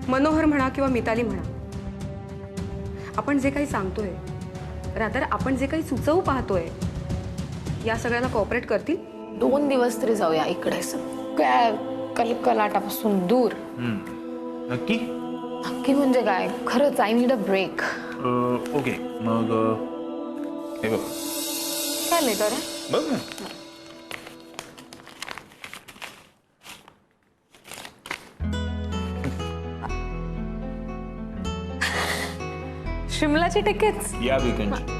मनोहर म्हणा किंवा मिताली म्हणा, आपण जे काही सांगतोय, रादर आपण जे काही सुचवू पाहतोय, या सगळ्याला कोऑपरेट करतील? 2 दिवस तरी जाऊया इकडे सगळ्या कलकलाटापासून दूर. नक्की? नक्की म्हणजे काय, खरंच I need a break. Okay, मग हे बघ. काय नाही तर बघ ना. शिमलाची तिकीट्स. या वीकेंडची.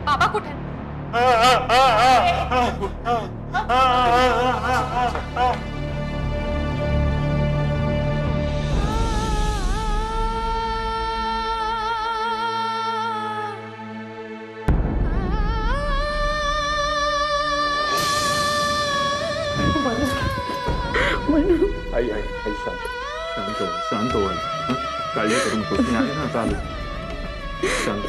बाबा कुठे? आई आई आई शांत शांत हो, शांत हो. काळजी करू नकोस. मी आहे ना, चालू. शांत.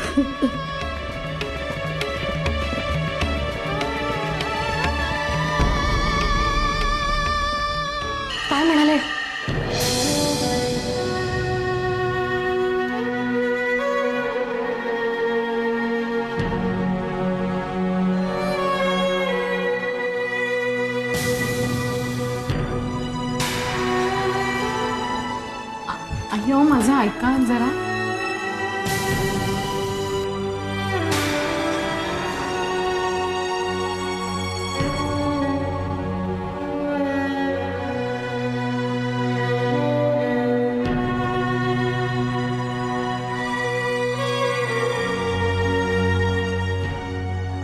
काय म्हणाले? अय्यो माझं ऐका जरा.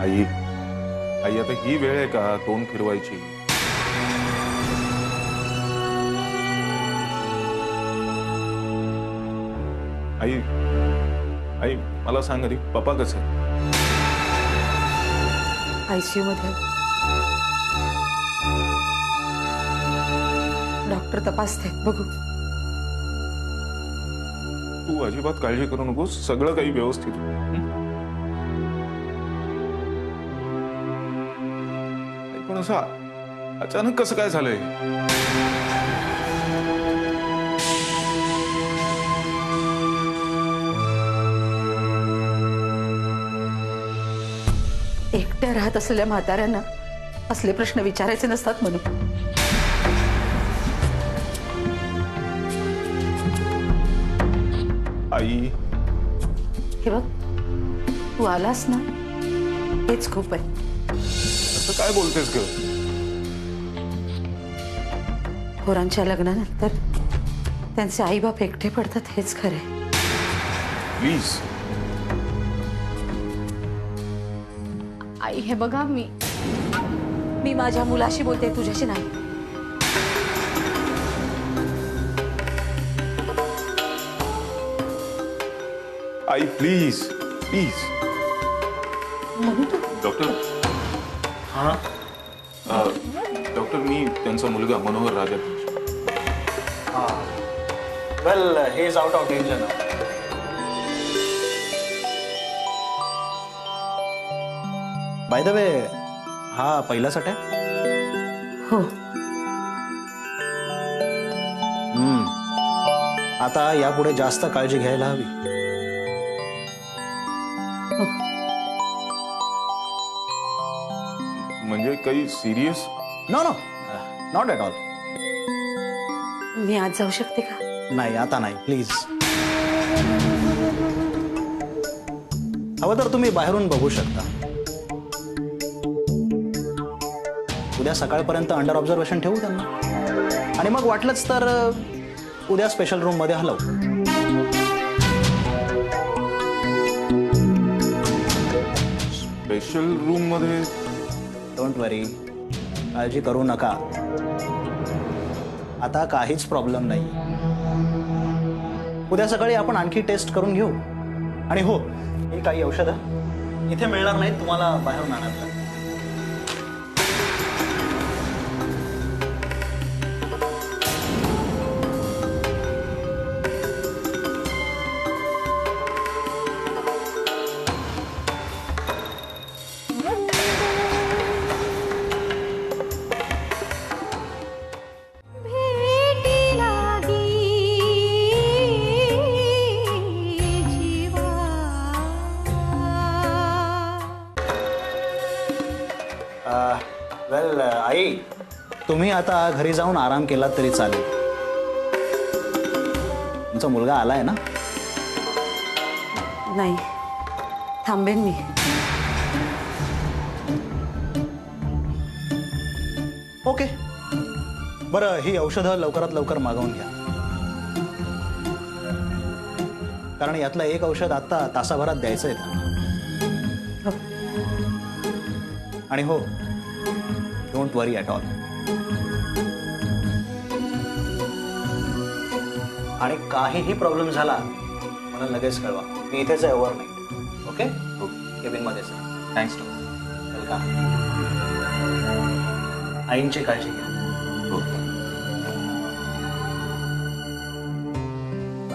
आई आई आता ही वेळ आहे का तोंड फिरवायची? आई आई मला सांग आधी, पप्पा कसे आहेत? आयसीयू मध्ये. डॉक्टर तपासतायत, बघू. तू अजिबात काळजी करू नकोस, सगळं काही व्यवस्थित. पण असं अचानक कसं काय झालंय? एकट्या राहत असलेल्या म्हाताऱ्यांना असले प्रश्न विचारायचे नसतात म्हणून. आई, हे बघ, तू आलास ना, हेच खूप आहे. असं काय बोलतेस ग? पोरांच्या लग्नानंतर त्यांचे आईबाप एकटे पडतात हेच खरे. प्लीज. आई हे बघा, मी माझ्या मुलाशी बोलते, तुझ्याशी नाही. आई प्लीज प्लीज. डॉक्टर. हाँ डॉक्टर, मी त्यांचा मुलगा Manohar Raja. Well he is out of danger now. By the way, हा पहिलाच अटॅक? हो. आता यापुढे जास्त काळजी घ्यायला हवी. म्हणजे काही serious? No no, not at all. मी आज जाऊ शकते का? नाही, आता नाही, प्लीज. हवं तर तुम्ही बाहेरून बघू शकता. उद्या सकाळपर्यंत अंडर ऑब्झर्वेशन ठेवू त्यांना, आणि मग वाटलंच तर उद्या स्पेशल रूम मध्ये हलवू. स्पेशल रूम मध्ये? डोंट वरी, काळजी करू नका. आता काहीच प्रॉब्लेम नाही. उद्या सकाळी आपण आणखी टेस्ट करून घेऊ. आणि हो, ही काही औषधं इथे मिळणार नाहीत, तुम्हाला बाहेरून आणायला लागेल. वेल आई, तुम्ही आता घरी जाऊन आराम केला तरी चालेल. तुमचा मुलगा आलाय ना? नाही, थांबेन मी. ओके, बरं, ही औषधं लवकरात लवकर मागवून घ्या, कारण यातलं एक औषध आता तासाभरात द्यायचं आहे त्यांना. हो. आणि हो, डोंट वरी ॲट ऑल. आणि काहीही प्रॉब्लेम झाला मला लगेच कळवा. मी इथेच आहे ओव्हरनाईट. ओके, केबिनमध्येच आहे. थँक्स. वेलकम. आईंची काळजी घ्या.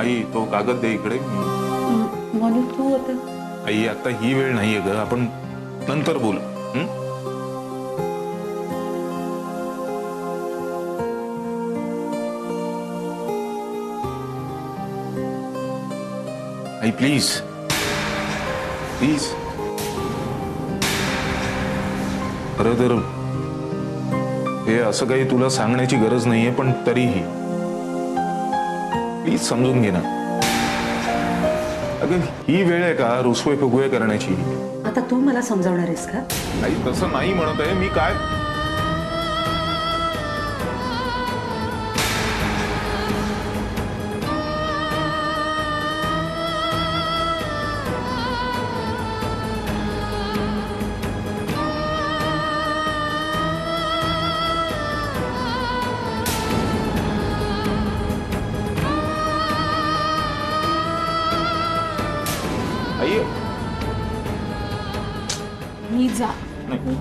आई, तो कागद दे इकडे. म्हणून तू आता. आई, आता ही वेळ नाहीये ग, आपण नंतर बोलू. आई प्लीज प्लीज. खरं तर हे असं काही तुला सांगण्याची गरज नाहीये, पण तरीही प्लीज समजून घे ना. अगं, ही वेळ आहे का रुसवे फुगवे करण्याची? आता तू मला समजावणार आहेस का? आई, तसं नाही म्हणत आहे मी. काय आई? मी जा. नाही.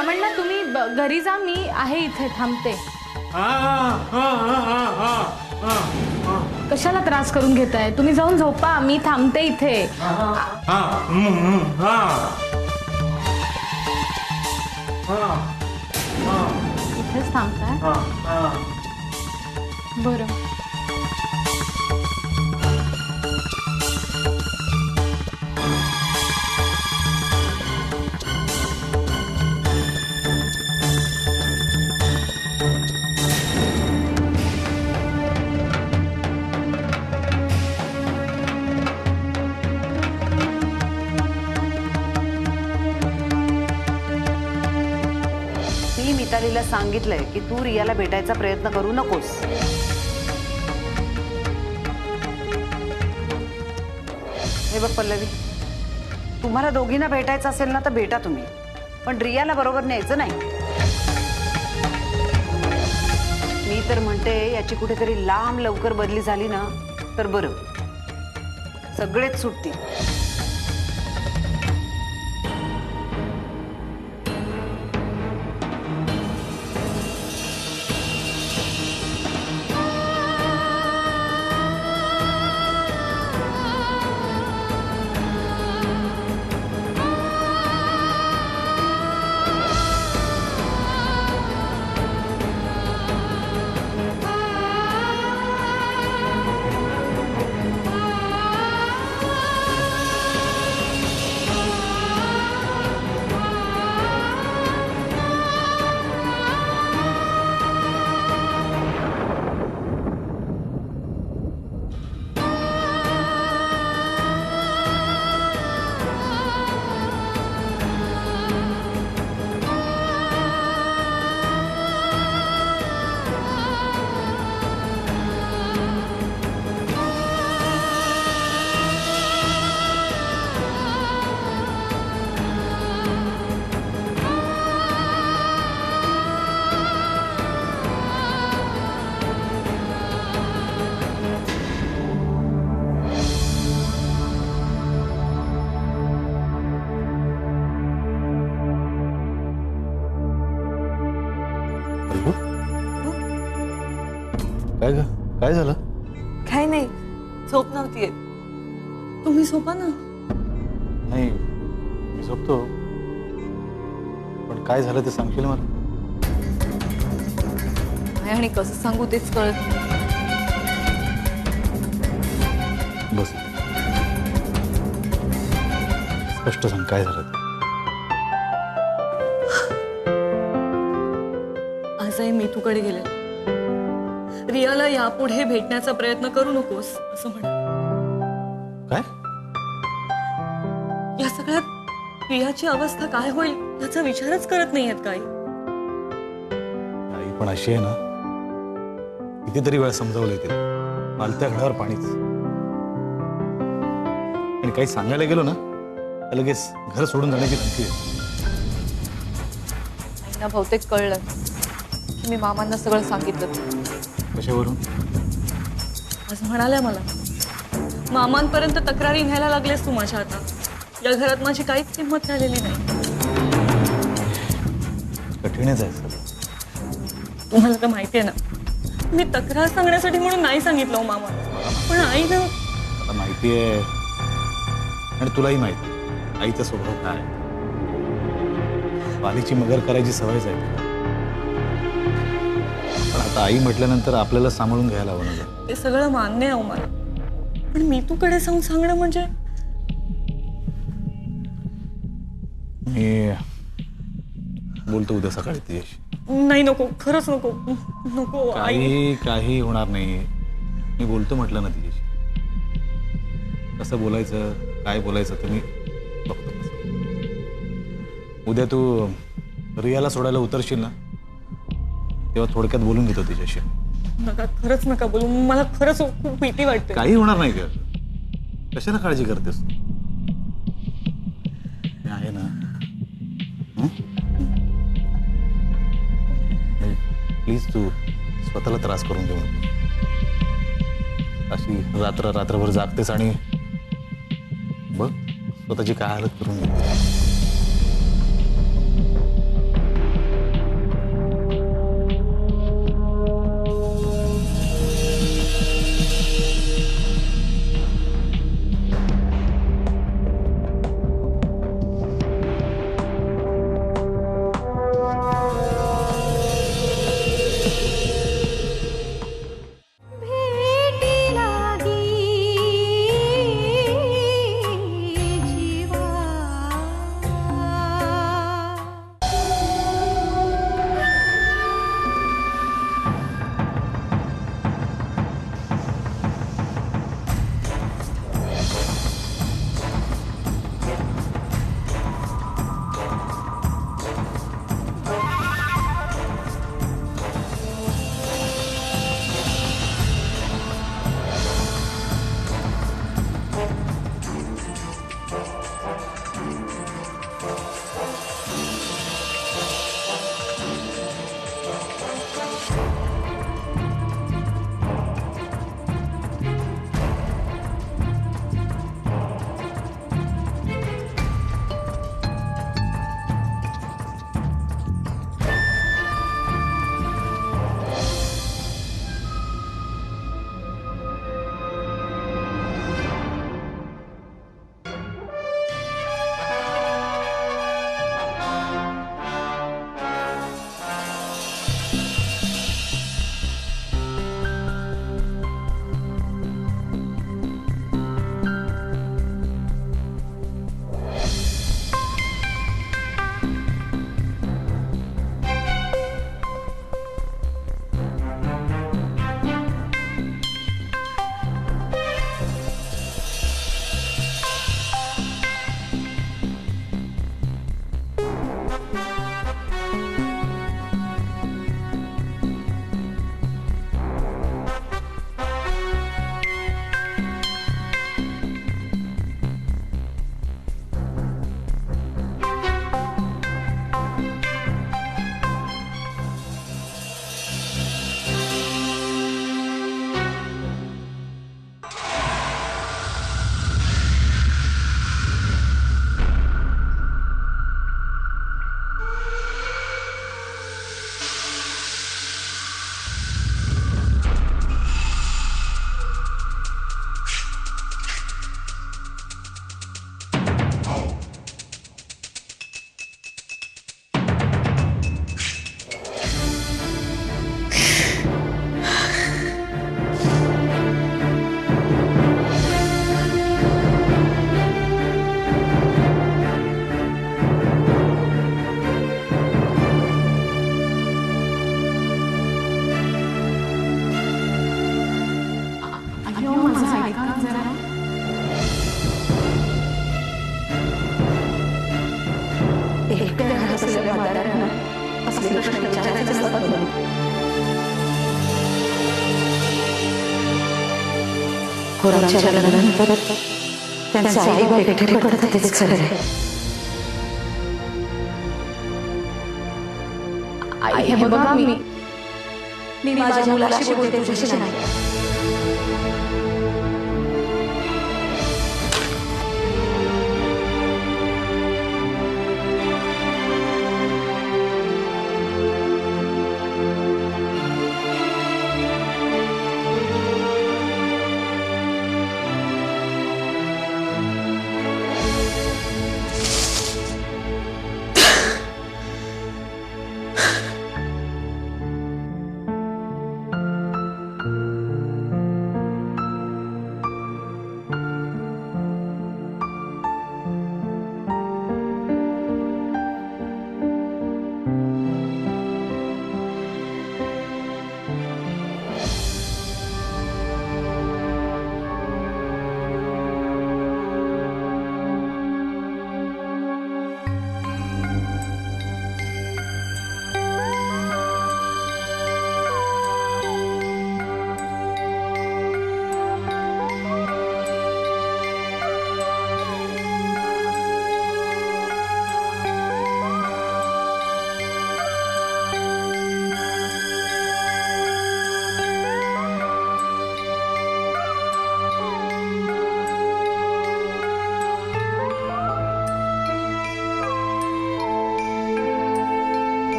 रामण्णा तुम्ही घरी जा, मी आहे इथे थांबते. कशाला त्रास करून घेताय? तुम्ही जाऊन झोपा, मी थांबते इथे. इथेच थांबताय? बरं. मी मितालीला सांगितलंय की तू रियाला भेटायचा प्रयत्न करू नकोस. हे बघ पल्लवी, तुम्हाला दोघींना भेटायचं असेल ना तर भेटा तुम्ही, पण रियाला बरोबर न्यायचं नाही. मी तर म्हणते याची कुठेतरी लांब लवकर बदली झाली ना तर बरं, सगळेच सुटतील. काय ग, काय झालं? काय नाही, झोप नव्हती येत. तुम्ही झोपा ना. नाही, मी झोपतो, पण काय झालं ते सांगशील मला? काय आणि कसं सांगू तेच कळत नाही. बस, स्पष्ट सांग काय झालं ते. आजही मी तुकडे गेले. रियाला यापुढे भेटण्याचा प्रयत्न करू नकोस असं म्हणा. काय? या सगळ्यात प्रियाची अवस्था काय होईल याचा विचारच करत नाहीयेत काही. आई पण अशी आहे ना, कितीतरी वेळा समजावलंय तिला, पालत्या घडावर पाणीच. आणि काही सांगायला गेलो ना तर लगेच घर सोडून जाण्याची धमकी आहे. आईना बहुतेक कळलं की मी मामांना सगळं सांगितलं. कशावरून? आज म्हणाल्या मला, मामांपर्यंत तक्रारी न्यायला लागलेस तू माझ्या आता. या घरात माझी काहीच किंमत राहिलेली नाही. कठीणच आहे सगळं. तुम्हाला तर माहिती आहे ना, मी तक्रार सांगण्यासाठी म्हणून नाही सांगितलं हो मामा, पण आई ना. मला माहिती आहे, आणि तुलाही माहिती आईचा स्वभाव काय आहे. वालीची मगर करायची सवयच आहे तिला. पण आता आई म्हटल्यानंतर आपल्याला सांभाळून घ्यायला हवं ना. ते सगळं मान्य आहे मला, पण मी तूकडे जाऊन सांगणं म्हणजे. मी बोलतो उद्या सकाळी तिच्याशी. नाही, नको, खरंच नको. नको आई. काही होणार नाही. मी बोलतो म्हटलं ना तिच्याशी. कसं बोलायचं, काय बोलायचं ते मी बघतो. उद्या तू रियाला सोडायला उतरशील ना तेव्हा थोडक्यात बोलून घेतो तिच्याशी. नका, खरंच नका बोलू. मला खरंच खूप भीती वाटते. काही होणार नाही का? कशाला काळजी करतेस? मी आहे ना. प्लीज तू स्वतःला त्रास करून घेऊ नको. अशी रात्रभर जागतेस आणि बघ स्वतःची काय हालत करून घेते. पोरांच्या लग्नानंतर त्यांचे आई बाप एकटे पडतात तेच खरं आहे. आई हे बघा मी माझ्या मुलाशी बोलते तुझ्याशी नाही.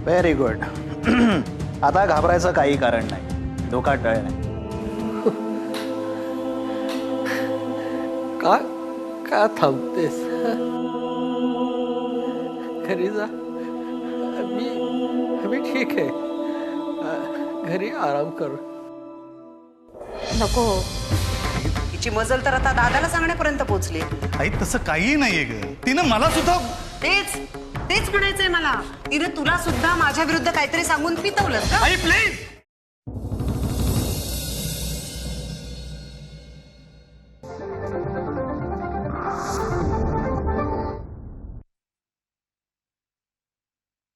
Very good. आता घाबरायचं काही कारण नाही. धोका टळ नाही. का का थांबतेस? घरी जा. मी ठीक आहे. घरी आराम कर. नको. तिची मजल तर आता दादाला सांगण्यापर्यंत पोहोचली. आई तसं काही नाहीये ग. तिनं मला सुद्धा तेच म्हणायचंय मला. तिने तुला सुद्धा माझ्या विरुद्ध काहीतरी सांगून पितवलं का? आई प्लीज